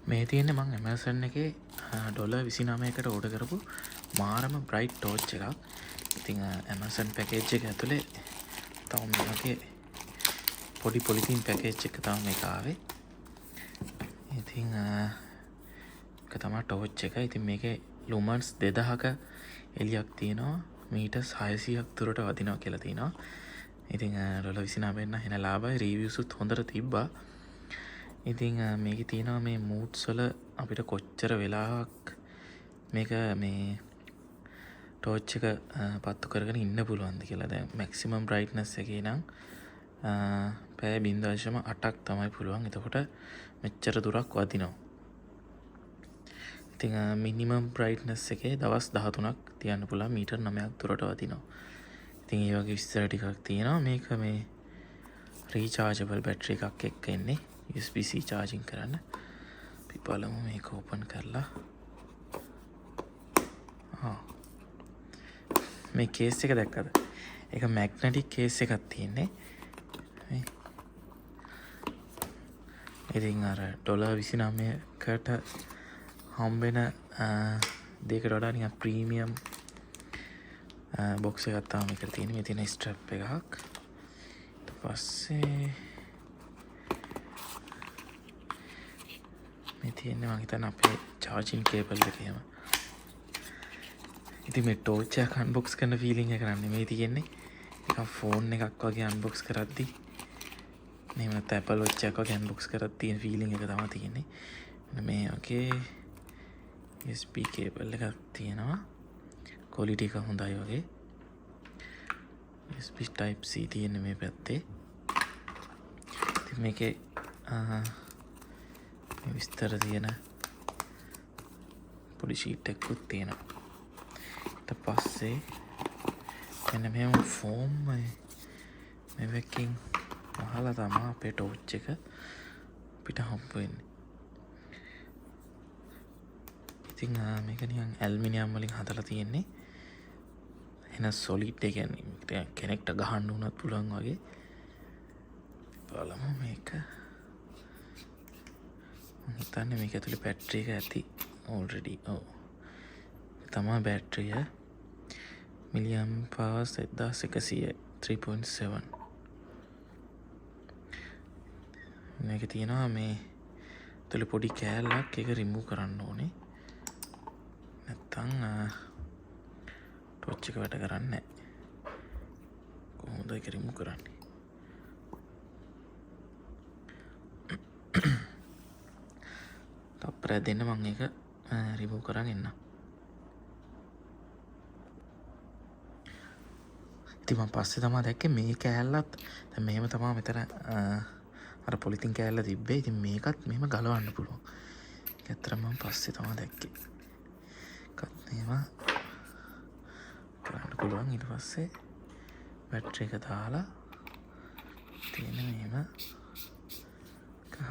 මේ තියෙන්නේ මං Amazon එකේ $29කට ඕඩර් කරපු මාරම බ්‍රයිට් ටෝච් එකක්. ඉතින් Amazon පැකේජ් එක ඇතුලේ තව මේ වගේ පොඩි පොලිතීන් පැකේජ් එක තමයි මේක ආවේ. ඉතින් ඒක තමයි ටෝච් එක. ඉතින් මේකේ ලුමන්ස් 2000ක එළියක් තියෙනවා. මීටර්ස් 600ක් දුරට වදිනවා කියලා තියෙනවා. ඉතින් $29 නම් එන ලාභයි. රිවිව්ස්ුත් හොඳට තිබ්බා. ඉතින් මේක තියෙනවා මේ මූඩ්ස් වල අපිට කොච්චර වෙලාවක් මේක මේ ටෝච් එක පත්තු කරගෙන ඉන්න පුළුවන්ද කියලා. දැන් මැක්සිමම් බ්‍රයිට්නස් එකේ නම් පැය 0.8ක් තමයි පුළුවන්. එතකොට මෙච්චර දුරක් වදිනවා. ඉතින් මිනිමම් බ්‍රයිට්නස් එකේ දවස් 13ක් තියන්න පුළුවන් මීටර් 9ක් දුරට වදිනවා. ඉතින් ඒ වගේ විස්තර ටිකක් තියෙනවා. මේක මේ රීචාර්ජබල් බැටරි එකක් එක්ක එන්නේ. USB-C charging කරන්න. අපි බලමු මේක ඕපන් කරලා. මේ කේස් එක දැක්කද? ඒක මැග්නටික් කේස් එකක් තියෙන්නේ. ඉතින් අර $29කට හම්බෙන දෙයකට වඩා නිකන් ප්‍රීමියම් බොක්ස් එකක් තමයි මේකට තියෙන්නේ. මේ තියෙන ස්ට්‍රැප් එකක්. ඊට පස්සේ මේ තියෙන්නේ මම හිතන්නේ අපේ charging cable එකේම. ඉතින් මේ ටෝච් එක අන්බොක්ස් කරන ෆීලිං එක නම් නෙමෙයි තියෙන්නේ. නිකන් ෆෝන් එකක් වගේ අන්බොක්ස් කරද්දි එහෙම නැත්නම් Apple Watch එකක් වගේ අන්බොක්ස් කරද්දි තියෙන ෆීලිං එක තමයි තියෙන්නේ. මේ වගේ USB cable එකක් තියෙනවා. quality එක හොඳයි වගේ. USB type C තියෙන්නේ මේ පැත්තේ. ඉතින් මේකේ විස්තර තියෙන පොඩි ෂීට් එකකුත් තියෙනවා. ඊට පස්සේ මෙන්න මෙහෙම ෆෝම් මේකකින් වහලා තමයි අපේ ටෝච් එක අපිට හම්බ වෙන්නේ. ඉතින් මේක නිකන් ඇලුමිනියම් වලින් හදලා තියෙන්නේ. එන සොලිඩ් එක කියන්නේ කෙනෙක්ට ගහන්න උනත් පුළුවන් වගේ. බලමු මේක. හිතන්නේ මේක ඇතුලේ බැටරි එක ඇති already. ඔව්. තමයි බැටරිය. මිලියම් පවර්ස් 1100 3.7. මේක තියෙනවා මේ ඇතුලේ පොඩි කෑල්ලක්. ඒක රිමූව් කරන්න ඕනේ. නැත්තම් ටෝච් එක වැඩ කරන්නේ නැහැ. කොහොමද ඒක රිමූව් කරන්නේ? තප්පරයක් දෙන්න මම ඒක රිමූව් කරන් එන්නම්. ඉතින් මම පස්සේ තමයි දැක්කේ මේ කෑල්ලත් දැන් මෙහෙම තමයි මෙතන අර පොලිතින් කෑල්ල තිබ්බේ. ඉතින් මේකත් මෙහෙම ගලවන්න පුළුවන්. ඒක ඇත්තටම මම පස්සේ තමයි දැක්කේ. ඒකත් මෙහෙම කරන්න පුළුවන්. ඊට පස්සේ බැටරි එක දාලා තියෙන මෙහෙම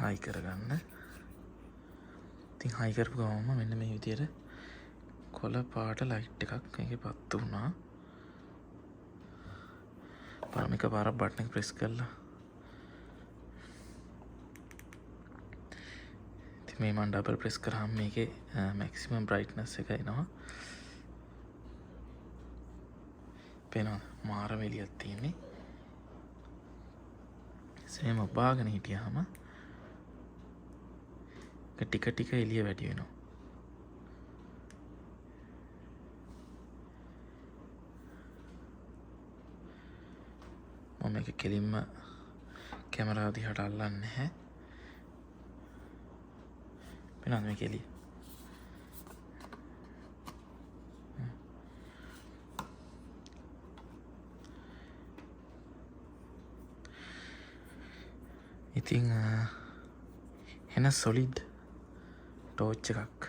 හයි කරගන්න. ඉතින් හයි කරපු ගමන්ම මෙන්න මේ විදියට කොළ පාට ලයිට් එකක් මේකේ පත්තු වුණා. බලමු එක පාරක් බටන් එක ප්‍රෙස් කරලා. ඉතින් මේ මම ඩබල් ප්‍රෙස් කරාම මේකේ මැක්සිමම් බ්‍රයිට්නස් එක එනවා. පේනවා මාරම එළියක් තියෙන්නේ. සේම බාගෙන හිටියාම ටික ටික එළිය වැඩි වෙනවා. මම මේක කෙලින්ම කැමරාව දිහාට අල්ලන්නේ නැහැ. පේනවද මේක එළිය? ඉතින් එන සොලිඩ් ටෝච් එකක්.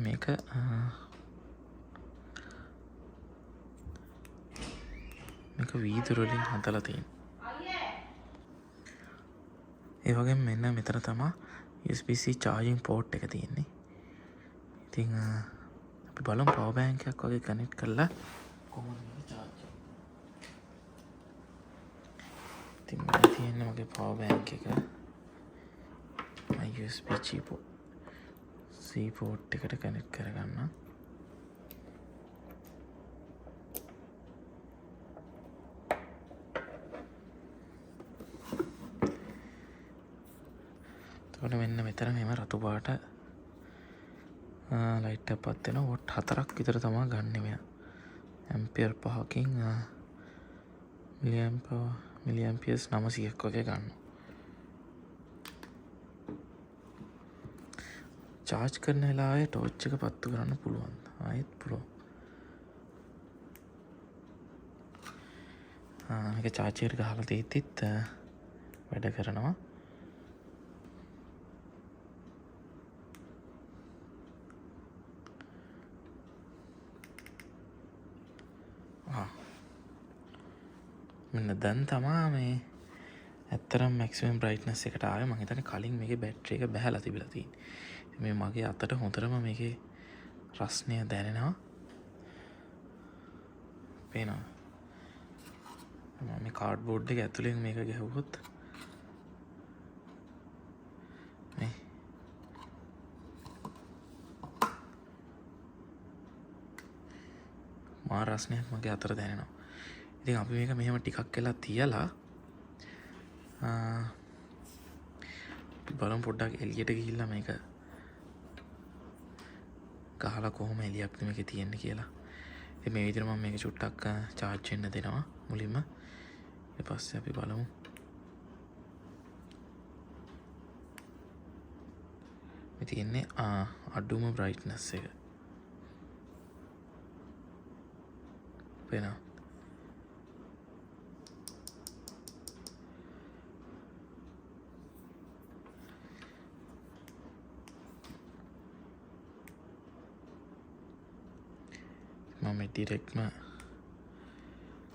මේක වීදුරු වලින් හදලා තියෙනවා. ඒ වගේම මෙන්න මෙතන තමයි USB-C charging port එක තියෙන්නේ. ඉතින් අපි බලමු power bank එකක් වගේ කනෙක්ට් කරලා කොහොමද මේක charge. ඉතින් මම තියෙන්නේ මගේ power bank එක. USB C port එකට කනෙක්ට් කරගන්න. එතකොට මෙන්න මෙතන මෙහෙම රතු පාට ලයිට් එකක් පත් වෙනවා. වොට් 4ක් විතර තමයි ගන්න මෙයා. ඇම්පියර් 5කින් මිලිඇම්පියර්ස් 900ක් වගේ ගන්නවා. චාර්ජ් කරන වෙලාවේ ටෝච් එක පත්තු කරන්න පුළුවන්. ආයෙත් පුළුවන්. මේක චාර්ජර් ගහලා තියෙද්දිත් වැඩ කරනවා. මෙන්න දැන් තමා මේ ඇත්තරම් මැක්සිමම් බ්‍රයිට්නස් එකට ආවේ. මම හිතන්නේ කලින් මේකේ බැටරි එක බහැලා තිබිලා තියෙන්නේ. මේ මගේ අතට හොඳටම මේකේ රස්නය දැනෙනවා. පේනවා. මම මේ කාඩ්බෝඩ් එක ඇතුලෙන් මේක ගැහුවොත් මේ මා රස්නයක් මගේ අතට දැනෙනවා. ඉතින් අපි මේක මෙහෙම ටිකක් වෙලා තියලා බලමු පොඩ්ඩක් එළියට ගිහිල්ලා මේක ගහලා කොහොම එළියක්ද මේකේ තියෙන්නේ කියලා. ඉතින් මේ විදිහට මම මේක චුට්ටක් charge වෙන්න දෙනවා මුලින්ම. ඊට පස්සේ අපි බලමු මේ තියෙන්නේ අඩුම brightness එක. පේනවා. මම ඩිරෙක්ට්ම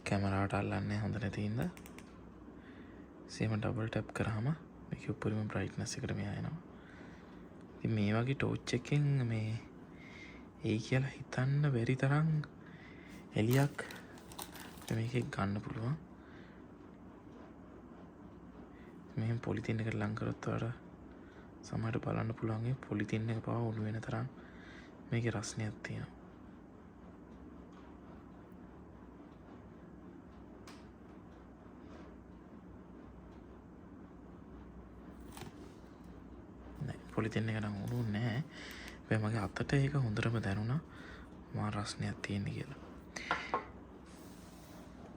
කැමරාවට අල්ලන්නේ හොඳ නැති හින්දා සේම ඩබල් ටැප් කරාම මේක උඩරිම බ්‍රයිට්නස් එකට මෙහා එනවා. ඉතින් මේ වගේ ටෝච් එකෙන් මේ එයි කියලා හිතන්න බැරි තරම් එලියක් මේකෙන් ගන්න පුළුවන්. මෙහෙම පොලිතින් එකට ලං කරොත් වඩා සමහරට බලන්න පුළුවන් ඒ පොලිතින් එක පාව උණු වෙන තරම් මේකේ රස්නයක් තියෙනවා. පොලිතින් එක නම් උණු නැහැ. හැබැයි මගේ අතට ඒක හොඳටම දැනුණා මා රස්නයක් තියෙන්නේ කියලා.